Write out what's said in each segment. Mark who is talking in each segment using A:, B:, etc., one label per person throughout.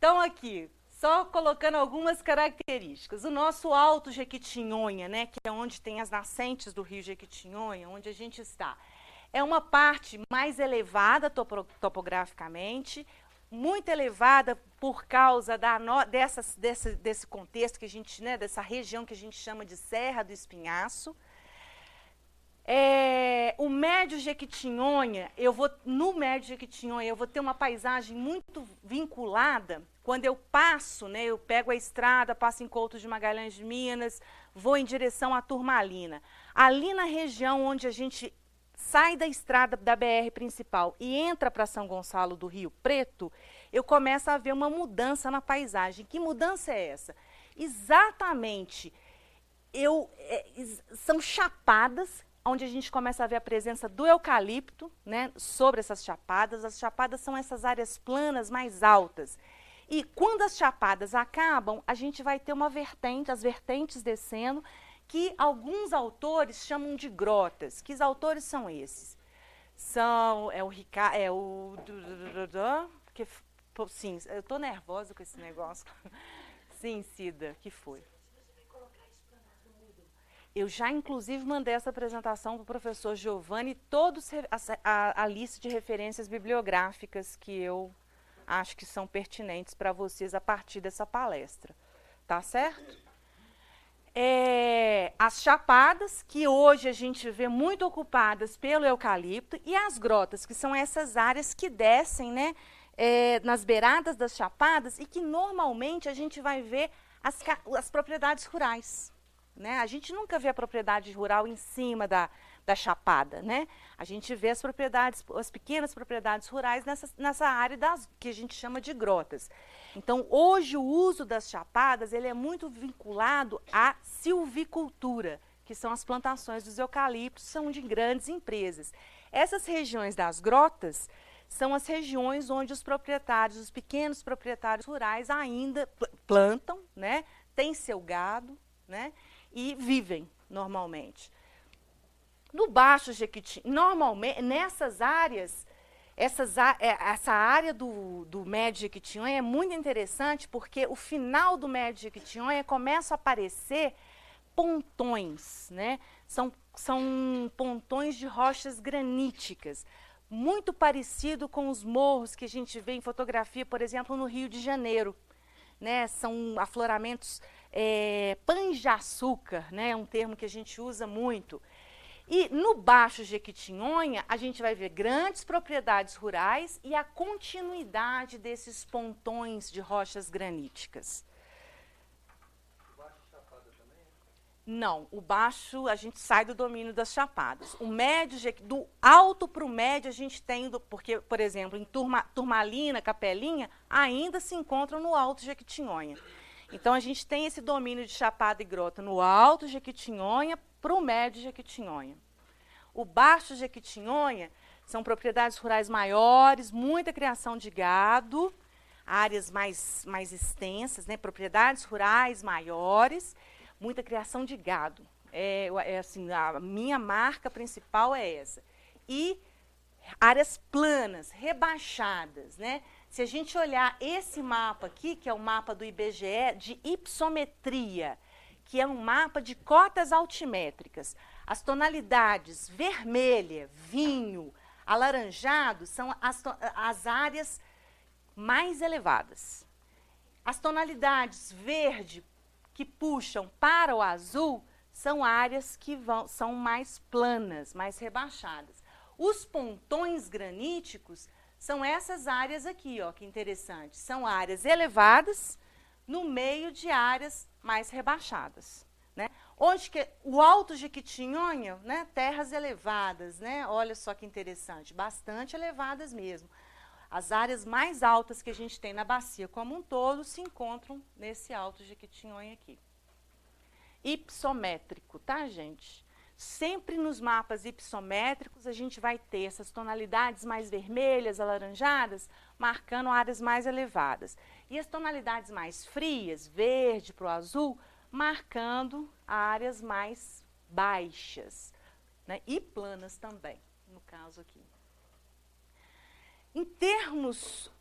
A: Então aqui, só colocando algumas características. O nosso Alto Jequitinhonha, né, que é onde tem as nascentes do rio Jequitinhonha, onde a gente está, é uma parte mais elevada topograficamente, muito elevada por causa desse contexto que a gente, né, dessa região que a gente chama de Serra do Espinhaço. O Médio Jequitinhonha, no Médio Jequitinhonha, eu vou ter uma paisagem muito vinculada. Quando eu passo, né, eu pego a estrada, passo em Couto de Magalhães de Minas, vou em direção à Turmalina. Ali na região onde a gente sai da estrada da BR principal e entra para São Gonçalo do Rio Preto, eu começo a ver uma mudança na paisagem. Que mudança é essa? Exatamente, são chapadas, onde a gente começa a ver a presença do eucalipto, né, sobre essas chapadas. As chapadas são essas áreas planas mais altas. E quando as chapadas acabam, a gente vai ter uma vertente, as vertentes descendo, que alguns autores chamam de grotas. Que autores são esses? Sim, eu estou nervosa com esse negócio. Sim, Cida, que foi? Eu já, inclusive, mandei essa apresentação para o professor Giovanni e todos a lista de referências bibliográficas que eu acho que são pertinentes para vocês a partir dessa palestra. Tá certo? As chapadas, que hoje a gente vê muito ocupadas pelo eucalipto, e as grotas, que são essas áreas que descem, né, nas beiradas das chapadas e que normalmente a gente vai ver as propriedades rurais. Né? A gente nunca vê a propriedade rural em cima da chapada, né? A gente vê as pequenas propriedades rurais nessa área que a gente chama de grotas. Então, hoje o uso das chapadas ele é muito vinculado à silvicultura, que são as plantações dos eucaliptos, são de grandes empresas. Essas regiões das grotas são as regiões onde os pequenos proprietários rurais ainda plantam, né? Têm seu gado, né? E vivem normalmente. No Baixo Jequitinhonha, normalmente, nessas áreas, essa área do Médio Jequitinhonha é muito interessante porque o final do Médio Jequitinhonha começa a aparecer pontões, né? São pontões de rochas graníticas, muito parecido com os morros que a gente vê em fotografia, por exemplo, no Rio de Janeiro. Né? São afloramentos pães de açúcar, né? É um termo que a gente usa muito. E no Baixo Jequitinhonha, a gente vai ver grandes propriedades rurais e a continuidade desses pontões de rochas graníticas.
B: O Baixo Chapada também?
A: Não, o Baixo, a gente sai do domínio das chapadas. O Médio, do alto para o médio, a gente tem, porque, por exemplo, em Turmalina, Capelinha, ainda se encontram no Alto Jequitinhonha. Então, a gente tem esse domínio de chapada e grota no Alto Jequitinhonha para o Médio Jequitinhonha. O Baixo Jequitinhonha são propriedades rurais maiores, muita criação de gado, áreas mais extensas, né? Propriedades rurais maiores, muita criação de gado. Assim, a minha marca principal é essa. E áreas planas, rebaixadas, né? Se a gente olhar esse mapa aqui, que é o mapa do IBGE de hipsometria, que é um mapa de cotas altimétricas, as tonalidades vermelha, vinho, alaranjado são as áreas mais elevadas. As tonalidades verde, que puxam para o azul, são áreas que são mais planas, mais rebaixadas. Os pontões graníticos são essas áreas aqui, ó, que interessante. São áreas elevadas no meio de áreas mais rebaixadas, né? Onde que o Alto Jequitinhonha, né, terras elevadas, né? Olha só que interessante, bastante elevadas mesmo. As áreas mais altas que a gente tem na bacia como um todo se encontram nesse Alto Jequitinhonha aqui. Hipsométrico, tá, gente? Sempre nos mapas hipsométricos a gente vai ter essas tonalidades mais vermelhas, alaranjadas, marcando áreas mais elevadas. E as tonalidades mais frias, verde para o azul, marcando áreas mais baixas, né? E planas também, no caso aqui. Em termos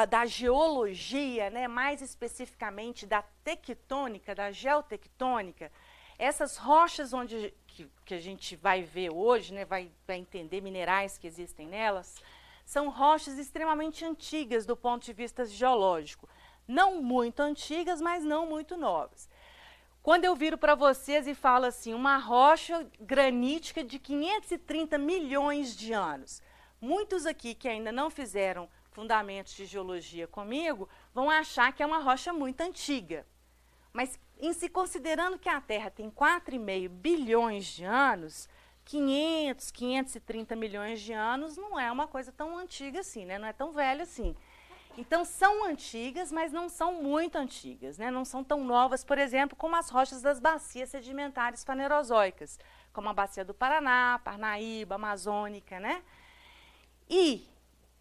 A: da geologia, né, mais especificamente da tectônica, da geotectônica, essas rochas que a gente vai ver hoje, né, vai entender minerais que existem nelas, são rochas extremamente antigas do ponto de vista geológico. Não muito antigas, mas não muito novas. Quando eu viro para vocês e falo assim, uma rocha granítica de 530 milhões de anos, muitos aqui que ainda não fizeram fundamentos de geologia comigo vão achar que é uma rocha muito antiga. Mas, em se considerando que a Terra tem 4,5 bilhões de anos, 530 milhões de anos não é uma coisa tão antiga assim, né? Não é tão velha assim. Então, são antigas, mas não são muito antigas, né? Não são tão novas, por exemplo, como as rochas das bacias sedimentares fanerozoicas, como a bacia do Paraná, Parnaíba, Amazônica, né? E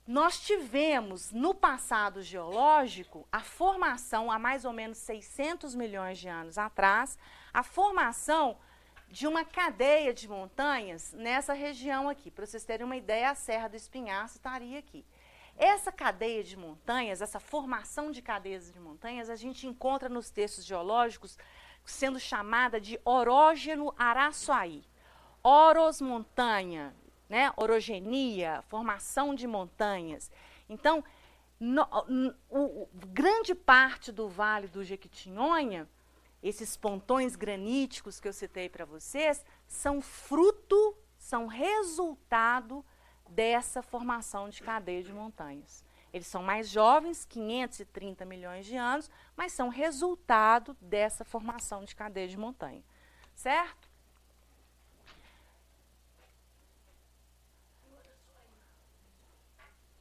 A: nós tivemos, no passado geológico, a formação, há mais ou menos 600 milhões de anos atrás, a formação de uma cadeia de montanhas nessa região aqui. Para vocês terem uma ideia, a Serra do Espinhaço estaria aqui. Essa cadeia de montanhas, essa formação de cadeias de montanhas, a gente encontra nos textos geológicos sendo chamada de orógeno Araçuaí. Oros, montanha, né? Orogenia, formação de montanhas. Então, grande parte do Vale do Jequitinhonha, esses pontões graníticos que eu citei para vocês, são fruto, são resultado dessa formação de cadeia de montanhas. Eles são mais jovens, 530 milhões de anos, mas são resultado dessa formação de cadeia de montanha. Certo?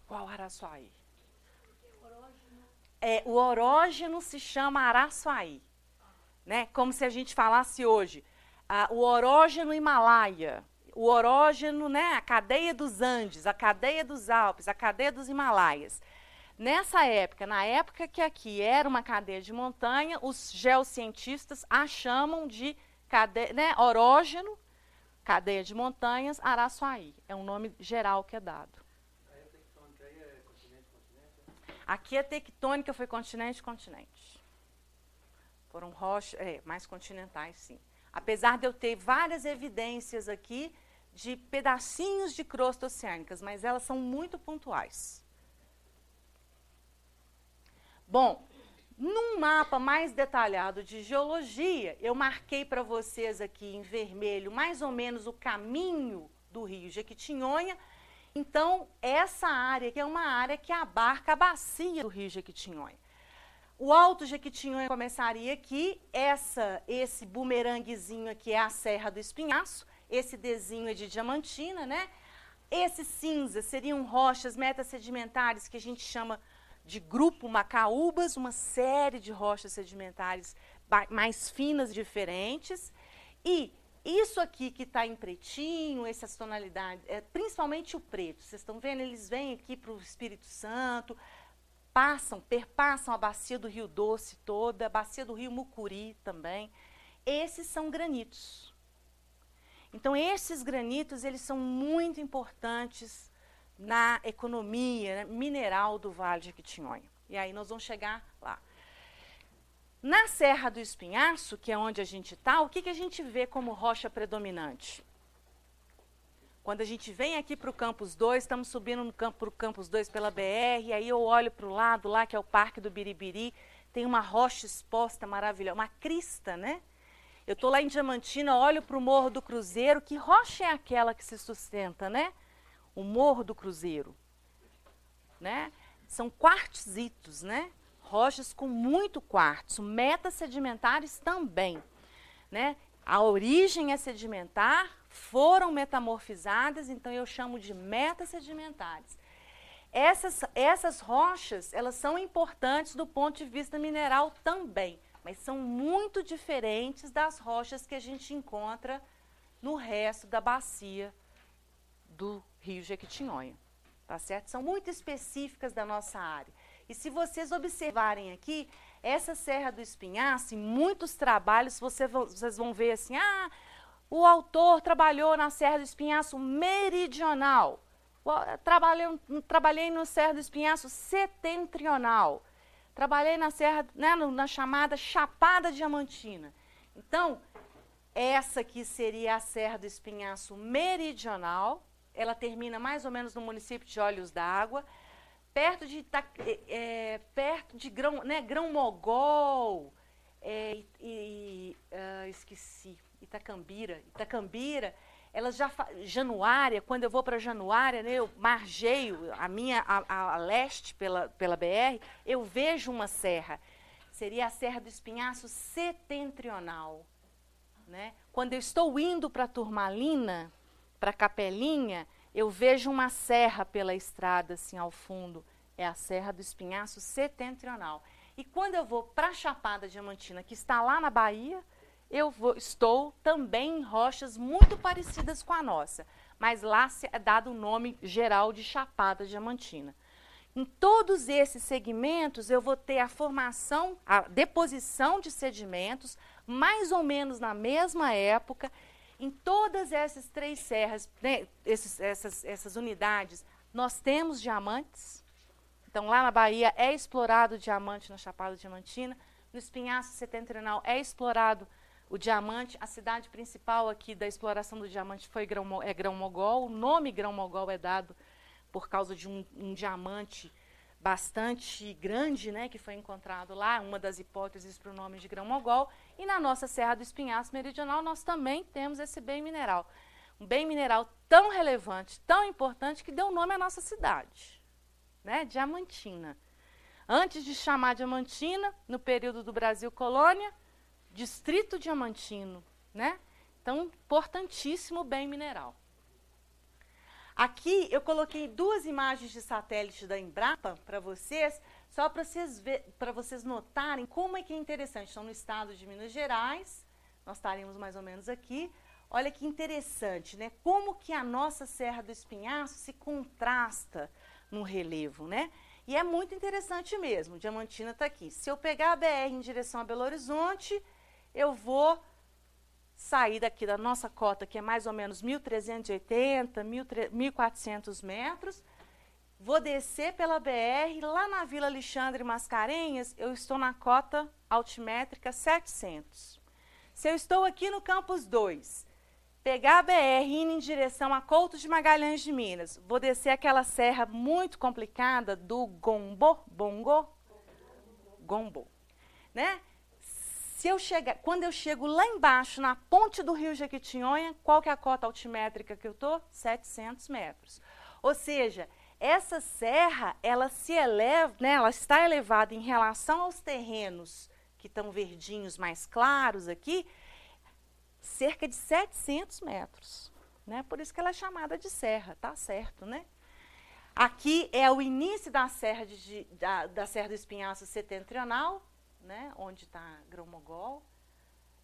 A: Qual Araçuaí? O orógeno se chama Araçuaí. Né? Como se a gente falasse hoje, o orógeno Himalaia, o orógeno, né, a cadeia dos Andes, a cadeia dos Alpes, a cadeia dos Himalaias. Nessa época, na época que aqui era uma cadeia de montanha, os geocientistas a chamam de cadeia, né, orógeno, cadeia de montanhas, Araçuaí. É um nome geral que é dado.
B: A tectônica aí é continente?
A: Aqui a tectônica foi continente. Foram rochas, mais continentais, sim. Apesar de eu ter várias evidências aqui de pedacinhos de crosta oceânicas, mas elas são muito pontuais. Bom, num mapa mais detalhado de geologia, eu marquei para vocês aqui em vermelho mais ou menos o caminho do rio Jequitinhonha. Então, essa área aqui é uma área que abarca a bacia do rio Jequitinhonha. O Alto Jequitinhonha começaria aqui, esse bumeranguezinho aqui é a Serra do Espinhaço, esse Dzinho é de Diamantina, né? Esses cinzas seriam rochas metasedimentares que a gente chama de grupo Macaúbas, uma série de rochas sedimentares mais finas e diferentes. E isso aqui que está em pretinho, essas tonalidades, principalmente o preto, vocês estão vendo? Eles vêm aqui para o Espírito Santo, perpassam a bacia do Rio Doce toda, a bacia do Rio Mucuri também. Esses são granitos. Então, esses granitos, eles são muito importantes na economia mineral do Vale de Jequitinhonha. E aí nós vamos chegar lá. Na Serra do Espinhaço, que é onde a gente está, o que a gente vê como rocha predominante? Quando a gente vem aqui para o Campus 2, estamos subindo para o Campus 2 pela BR, aí eu olho para o lado lá, que é o Parque do Biribiri, tem uma rocha exposta maravilhosa, uma crista, né? Eu estou lá em Diamantina, olho para o Morro do Cruzeiro, que rocha é aquela que se sustenta, né? O Morro do Cruzeiro, né? São quartzitos, né? Rochas com muito quartzo, metasedimentares também, né? A origem é sedimentar, foram metamorfizadas, então eu chamo de metasedimentares. Essas rochas, elas são importantes do ponto de vista mineral também, mas são muito diferentes das rochas que a gente encontra no resto da bacia do Rio Jequitinhonha, tá certo? São muito específicas da nossa área. E se vocês observarem aqui, essa Serra do Espinhaço, em muitos trabalhos, vocês vão ver assim, o autor trabalhou na Serra do Espinhaço meridional. Trabalhei no Serra do Espinhaço Setentrional. Trabalhei na serra, né, na chamada Chapada Diamantina. Então, essa aqui seria a Serra do Espinhaço Meridional. Ela termina mais ou menos no município de Olhos d'Água, perto de Grão-Mogol, esqueci, Itacambira. Januária, quando eu vou para Januária, né, eu margeio a leste pela BR, eu vejo uma serra. Seria a Serra do Espinhaço Setentrional. Né? Quando eu estou indo para Turmalina, para Capelinha, eu vejo uma serra pela estrada, assim, ao fundo. É a Serra do Espinhaço Setentrional. E quando eu vou para a Chapada Diamantina, que está lá na Bahia, estou também em rochas muito parecidas com a nossa, mas lá é dado o nome geral de Chapada Diamantina. Em todos esses segmentos, eu vou ter a formação, a deposição de sedimentos, mais ou menos na mesma época. Em todas essas 3 serras, né, essas unidades, nós temos diamantes. Então, lá na Bahia é explorado o diamante na Chapada Diamantina, no Espinhaço Setentrional é explorado o diamante. A cidade principal aqui da exploração do diamante foi Grão-Mogol. O nome Grão-Mogol é dado por causa de um diamante bastante grande, né, que foi encontrado lá, uma das hipóteses para o nome de Grão-Mogol. E na nossa Serra do Espinhaço Meridional, nós também temos esse bem mineral. Um bem mineral tão relevante, tão importante, que deu nome à nossa cidade, né, Diamantina. Antes de chamar Diamantina, no período do Brasil Colônia, Distrito Diamantino, né? Então, importantíssimo bem mineral. Aqui eu coloquei 2 imagens de satélite da Embrapa para vocês, só para vocês notarem como é que é interessante. Estão no estado de Minas Gerais, nós estaremos mais ou menos aqui. Olha que interessante, né? Como que a nossa Serra do Espinhaço se contrasta no relevo, né? E é muito interessante mesmo. Diamantina está aqui. Se eu pegar a BR em direção a Belo Horizonte, eu vou sair daqui da nossa cota, que é mais ou menos 1.380, 1.400 metros, vou descer pela BR, lá na Vila Alexandre Mascarenhas, eu estou na cota altimétrica 700. Se eu estou aqui no Campus 2, pegar a BR indo em direção a Couto de Magalhães de Minas, vou descer aquela serra muito complicada do Gombo, né? Quando eu chego lá embaixo, na ponte do Rio Jequitinhonha, qual que é a cota altimétrica que eu estou? 700 metros. Ou seja, essa serra, ela se eleva, né, ela está elevada em relação aos terrenos que estão verdinhos mais claros aqui, cerca de 700 metros. Né? Por isso que ela é chamada de serra, tá certo, né? Aqui é o início da Serra, da Serra do Espinhaço Setentrional, né, onde está Grão-Mogol.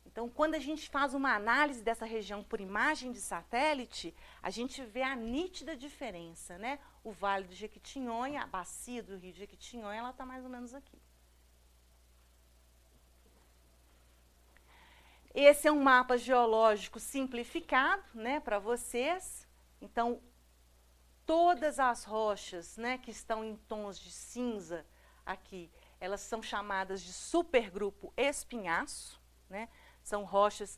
A: Então, quando a gente faz uma análise dessa região por imagem de satélite, a gente vê a nítida diferença, né? O Vale do Jequitinhonha, a bacia do Rio Jequitinhonha, ela está mais ou menos aqui. Esse é um mapa geológico simplificado, né, para vocês. Então, todas as rochas, né, que estão em tons de cinza aqui, elas são chamadas de supergrupo espinhaço, né? São rochas,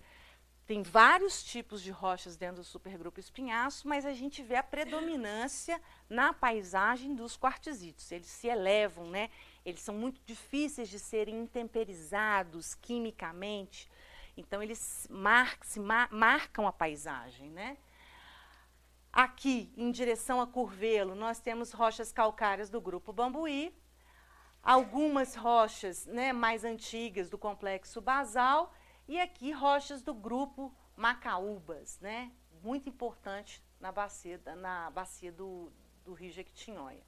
A: tem vários tipos de rochas dentro do supergrupo espinhaço, mas a gente vê a predominância na paisagem dos quartzitos. Eles se elevam, né? Eles são muito difíceis de serem intemperizados quimicamente, então eles marcam a paisagem, né? Aqui, em direção a Curvelo, nós temos rochas calcárias do grupo Bambuí, algumas rochas, né, mais antigas do complexo basal, e aqui rochas do grupo Macaúbas, né, muito importante na bacia do Rio Jequitinhonha.